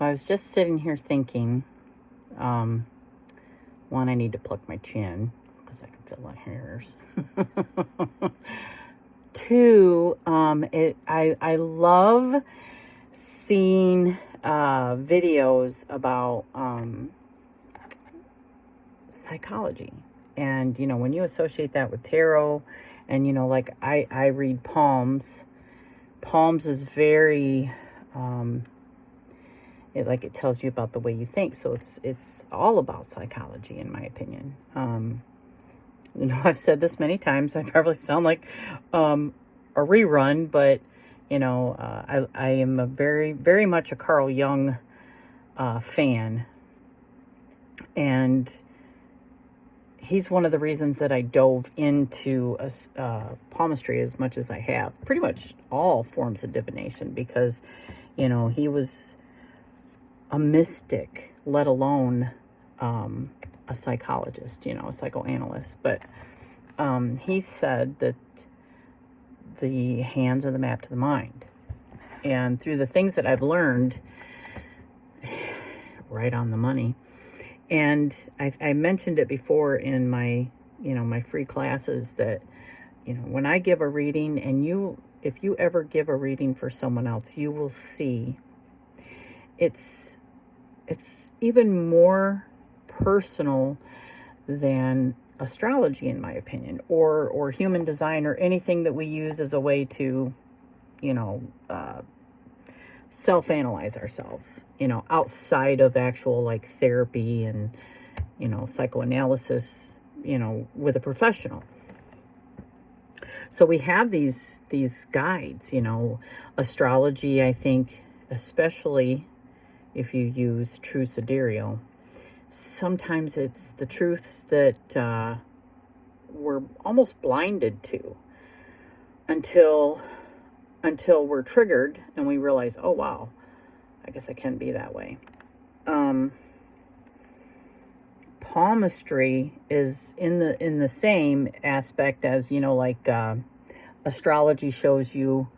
So I was just sitting here thinking, one, I need to pluck my chin because I can feel the hairs. Two, I love seeing videos about psychology. And, when you associate that with tarot, and, like I read palms. Palms is very, it tells you about the way you think. So it's all about psychology, in my opinion. I've said this many times. I probably sound like a rerun, but, I am a very, very much a Carl Jung fan. And he's one of the reasons that I dove into palmistry as much as I have. Pretty much all forms of divination, because, he was a mystic, let alone a psychologist, a psychoanalyst. But he said that the hands are the map to the mind. And through the things that I've learned, right on the money. And I mentioned it before in my, my free classes that, when I give a reading, and if you ever give a reading for someone else, you will see it's even more personal than astrology, in my opinion, or human design, or anything that we use as a way to, self-analyze ourselves, outside of actual like therapy and, psychoanalysis, with a professional. So we have these guides, astrology, I think, especially if you use true sidereal, sometimes it's the truths that we're almost blinded to until we're triggered and we realize, oh wow, I guess I can be that way. Palmistry is in the same aspect as, astrology shows you,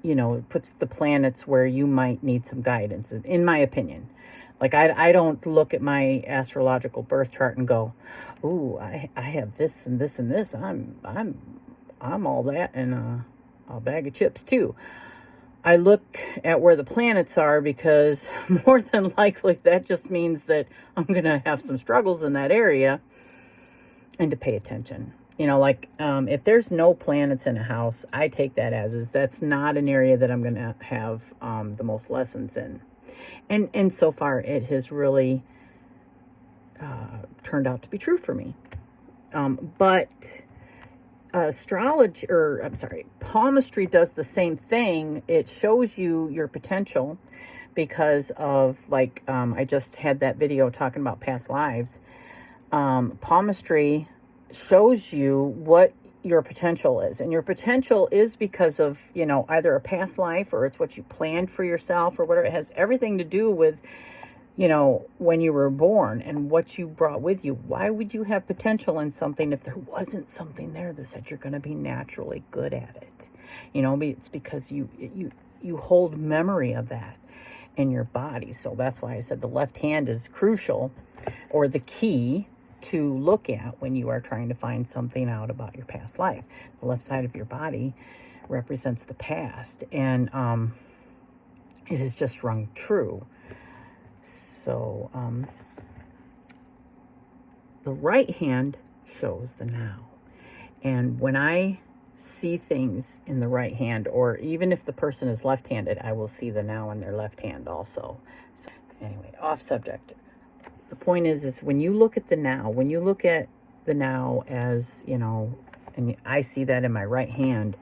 it puts the planets where you might need some guidance, in my opinion. Like, I don't look at my astrological birth chart and go, ooh, I have this and this and this. I'm all that and a bag of chips too. I look at where the planets are, because more than likely that just means that I'm going to have some struggles in that area, and to pay attention. If there's no planets in a house, I take that as that's not an area that I'm going to have the most lessons in. And so far it has really turned out to be true for me. But palmistry does the same thing. It shows you your potential because of, I just had that video talking about past lives. Palmistry shows you what your potential is, and your potential is because of, either a past life, or it's what you planned for yourself, or whatever. It has everything to do with, when you were born and what you brought with you. Why would you have potential in something if there wasn't something there that said you're going to be naturally good at it? It's because you hold memory of that in your body. So that's why I said the left hand is crucial, or the key to look at when you are trying to find something out about your past life. The left side of your body represents the past, and it has just rung true. So the right hand shows the now. And when I see things in the right hand, or even if the person is left-handed, I will see the now in their left hand also. So anyway, off subject. The point is when you look at the now, as, and I see that in my right hand,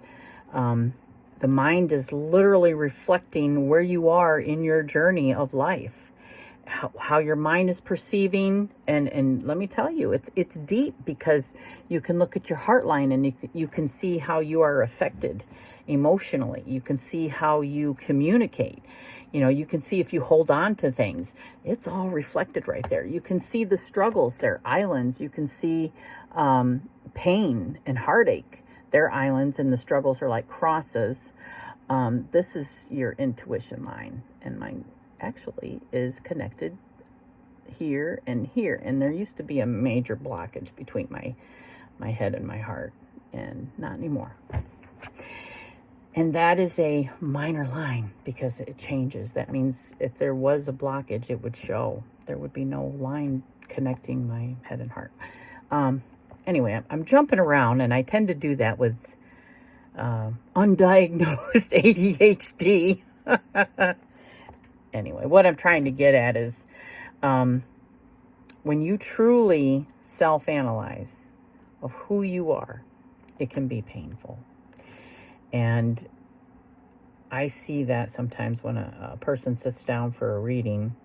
the mind is literally reflecting where you are in your journey of life. How your mind is perceiving, and let me tell you, it's deep, because you can look at your heart line and you can see how you are affected emotionally. You can see how you communicate. You can see if you hold on to things. It's all reflected right there. You can see the struggles. They're islands. You can see pain and heartache. They're islands, and the struggles are like crosses. This is your intuition line, and mine actually is connected here and here. And there used to be a major blockage between my head and my heart, and not anymore. And that is a minor line because it changes. That means if there was a blockage, it would show. There would be no line connecting my head and heart. Anyway, I'm jumping around, and I tend to do that with undiagnosed ADHD. Anyway, what I'm trying to get at is when you truly self-analyze of who you are, it can be painful. And I see that sometimes when a person sits down for a reading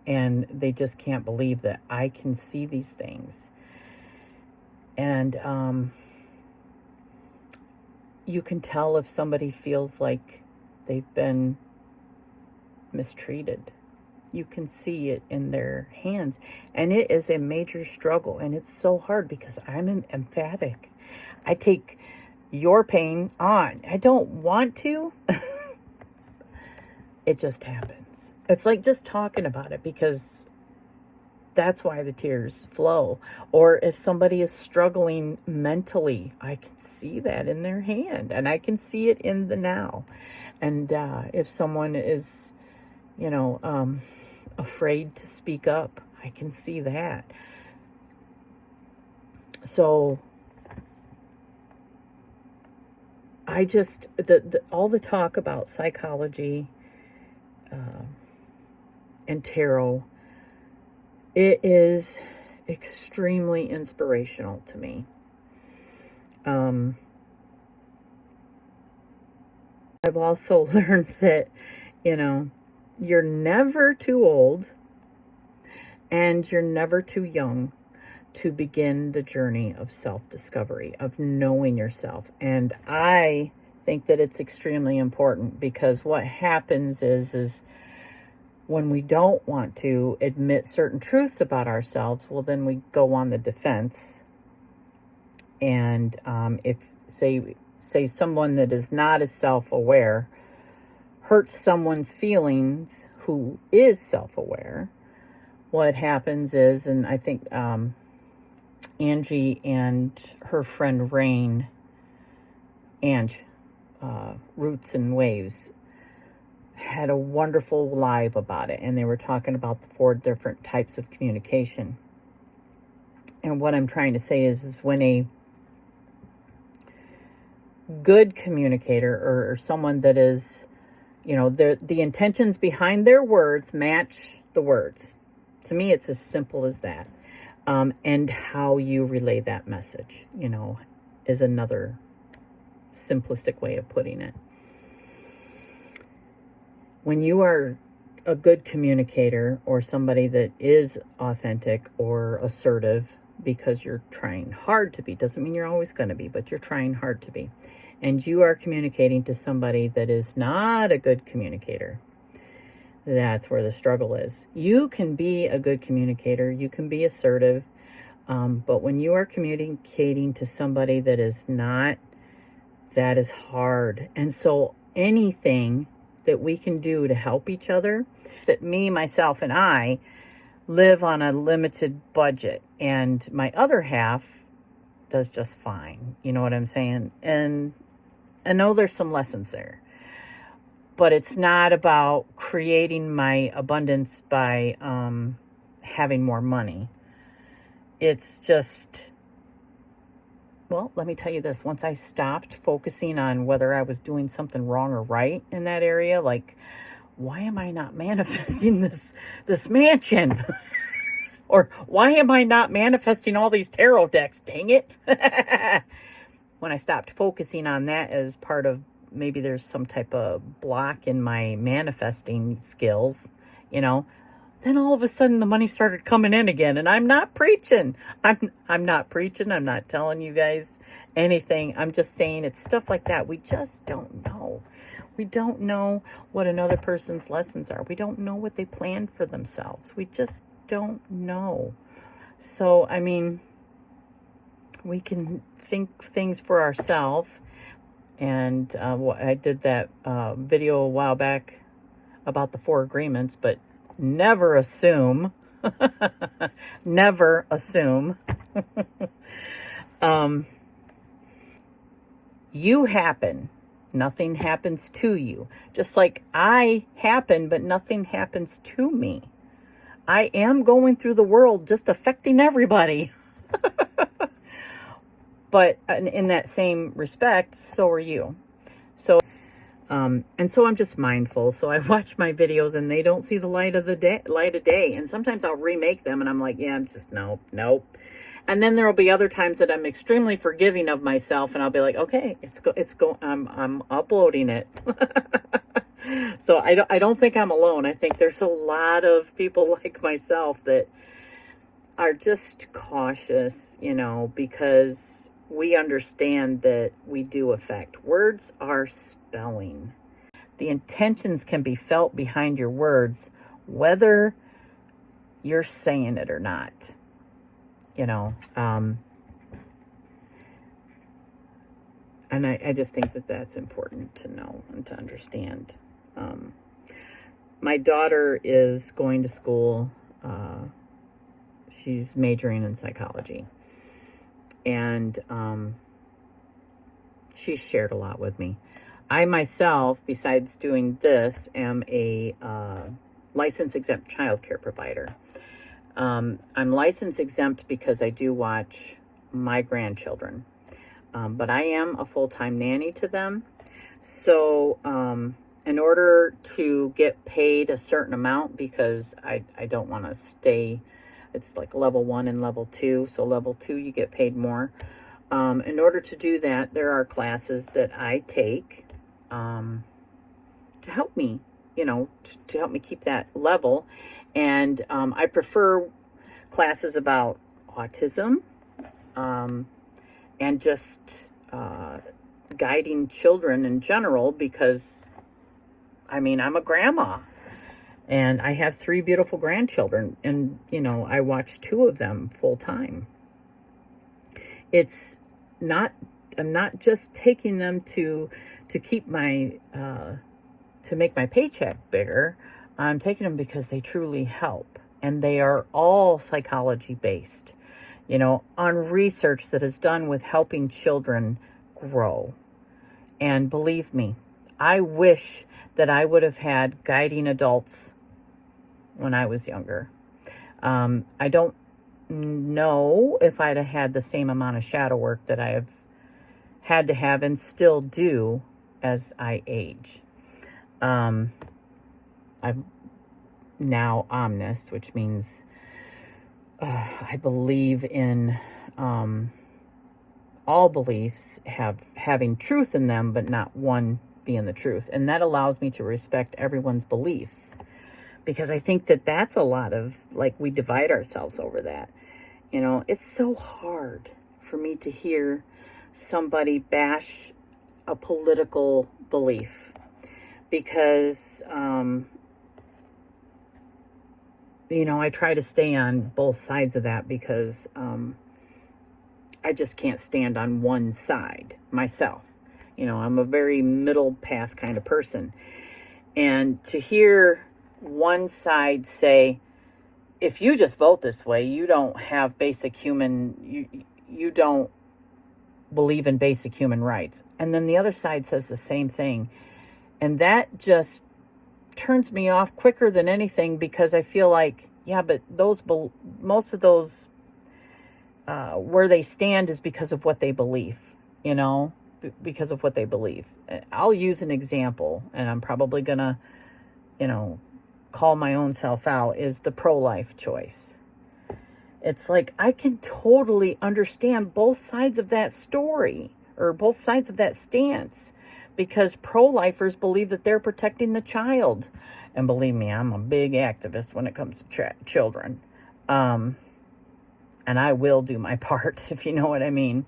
and they just can't believe that I can see these things. And you can tell if somebody feels like they've been mistreated. You can see it in their hands. And it is a major struggle. And it's so hard because I'm an emphatic. I take your pain on. I don't want to. It just happens. It's like just talking about it, because that's why the tears flow. Or if somebody is struggling mentally, I can see that in their hand, and I can see it in the now. And if someone is, afraid to speak up, I can see that. So I just, all the talk about psychology and tarot, it is extremely inspirational to me. I've also learned that, you're never too old and you're never too young to begin the journey of self-discovery, of knowing yourself. And I think that it's extremely important, because what happens is when we don't want to admit certain truths about ourselves, well, then we go on the defense. And if, say someone that is not as self-aware hurts someone's feelings who is self-aware, what happens is, and I think Angie and her friend Rain, Roots and Waves, had a wonderful live about it, and they were talking about the 4 different types of communication. And what I'm trying to say is when a good communicator, or someone that is, the intentions behind their words match the words. To me, it's as simple as that. And how you relay that message, is another simplistic way of putting it. When you are a good communicator, or somebody that is authentic or assertive because you're trying hard to be, doesn't mean you're always going to be, but you're trying hard to be, and you are communicating to somebody that is not a good communicator, that's where the struggle is. You can be a good communicator, you can be assertive, but when you are communicating to somebody that is not, that is hard. And so anything that we can do to help each other, that me, myself, and I live on a limited budget, and my other half does just fine. You know what I'm saying? And I know there's some lessons there, but it's not about creating my abundance by having more money. It's just, well, let me tell you this. Once I stopped focusing on whether I was doing something wrong or right in that area, like, why am I not manifesting this mansion? Or why am I not manifesting all these tarot decks? Dang it. When I stopped focusing on that as part of, maybe there's some type of block in my manifesting skills, then all of a sudden the money started coming in again. And I'm not preaching. I'm not preaching. I'm not telling you guys anything. I'm just saying it's stuff like that. We just don't know. We don't know what another person's lessons are. We don't know what they planned for themselves. We just don't know. So, we can think things for ourselves. And I did that video a while back about the 4 agreements, but never assume, never assume. You happen. Nothing happens to you. Just like I happen, but nothing happens to me. I am going through the world just affecting everybody. But in that same respect, so are you. So, and so I'm just mindful. So I watch my videos and they don't see the light of day. And sometimes I'll remake them and I'm like, yeah, I'm just, nope. And then there'll be other times that I'm extremely forgiving of myself and I'll be like, okay, I'm uploading it. So I don't think I'm alone. I think there's a lot of people like myself that are just cautious, because we understand that we do affect. Words are spelling. The intentions can be felt behind your words, whether you're saying it or not. And I just think that that's important to know and to understand. My daughter is going to school. She's majoring in psychology. And she's shared a lot with me. I myself, besides doing this, am a license exempt childcare provider. I'm license exempt because I do watch my grandchildren. But I am a full-time nanny to them. So in order to get paid a certain amount, because I don't want to stay, it's like level 1 and level 2. So level 2, you get paid more. In order to do that, there are classes that I take to help me, to help me keep that level. And I prefer classes about autism and just guiding children in general, because, I'm a grandma. And I have 3 beautiful grandchildren, and, I watch 2 of them full time. I'm not just taking them to keep my, to make my paycheck bigger. I'm taking them because they truly help. And they are all psychology based, on research that is done with helping children grow. And believe me, I wish that I would have had guiding adults when I was younger. I don't know if I'd have had the same amount of shadow work that I have had to have and still do as I age. I'm now omnis, which means I believe in all beliefs having truth in them, but not one being the truth. And that allows me to respect everyone's beliefs, because I think that that's a lot of, we divide ourselves over that. It's so hard for me to hear somebody bash a political belief, because, I try to stay on both sides of that, because I just can't stand on one side myself. I'm a very middle path kind of person. And to hear one side say, if you just vote this way, you don't have basic human, you don't believe in basic human rights. And then the other side says the same thing. And that just turns me off quicker than anything, because I feel like, yeah, but most of those, where they stand is because of what they believe, because of what they believe. I'll use an example, and I'm probably going to, call my own self out, is the pro-life choice. It's like, I can totally understand both sides of that story, or both sides of that stance, because pro-lifers believe that they're protecting the child. And believe me, I'm a big activist when it comes to children. And I will do my part, if you know what I mean.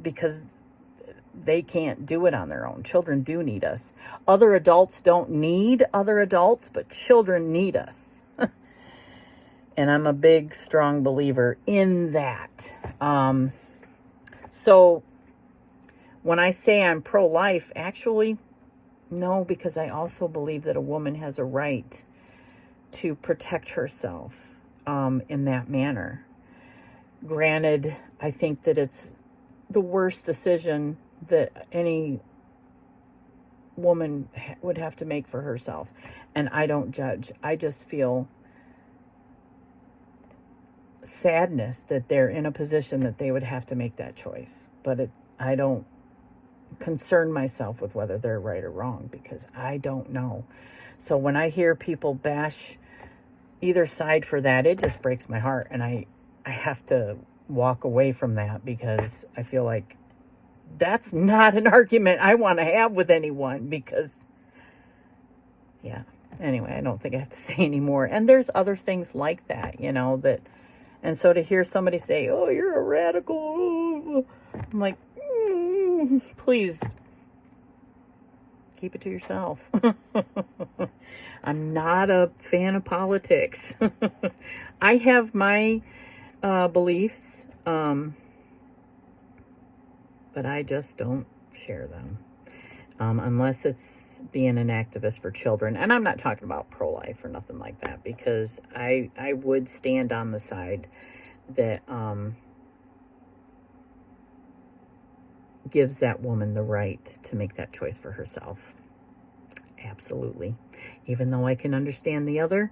Because they can't do it on their own. Children do need us. Other adults don't need other adults, but children need us. And I'm a big, strong believer in that. So when I say I'm pro-life, actually, no, because I also believe that a woman has a right to protect herself in that manner. Granted, I think that it's the worst decision that any woman would have to make for herself. And I don't judge. I just feel sadness that they're in a position that they would have to make that choice. But I don't concern myself with whether they're right or wrong, because I don't know. So when I hear people bash either side for that, it just breaks my heart, and I have to walk away from that, because I feel like that's not an argument I want to have with anyone, because yeah, anyway, I don't think I have to say anymore. And there's other things like that, that, and so to hear somebody say, oh, you're a radical, I'm like, please keep it to yourself. I'm not a fan of politics. I have my beliefs, but I just don't share them unless it's being an activist for children. And I'm not talking about pro-life or nothing like that, because I would stand on the side that gives that woman the right to make that choice for herself. Absolutely. Even though I can understand the other,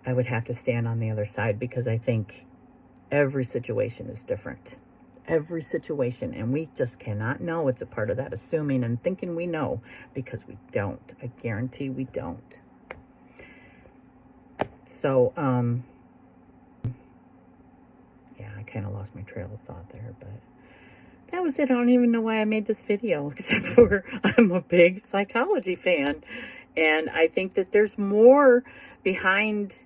I would have to stand on the other side, because I think every situation is different. Every situation. And we just cannot know. It's a part of that assuming and thinking we know, because we don't. I guarantee we don't. So, yeah, I kind of lost my trail of thought there, but that was it. I don't even know why I made this video, except for I'm a big psychology fan. And I think that there's more behind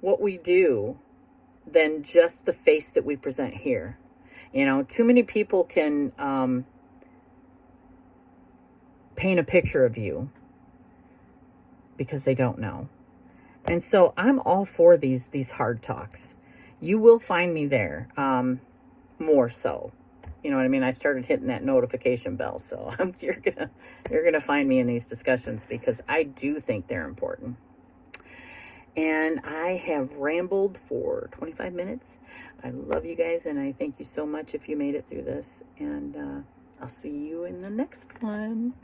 what we do than just the face that we present here. Too many people can paint a picture of you because they don't know. And so I'm all for these hard talks. You will find me there, more so. You know what I mean? I started hitting that notification bell, so you're gonna find me in these discussions, because I do think they're important. And I have rambled for 25 minutes. I love you guys, and I thank you so much if you made it through this. And I'll see you in the next one.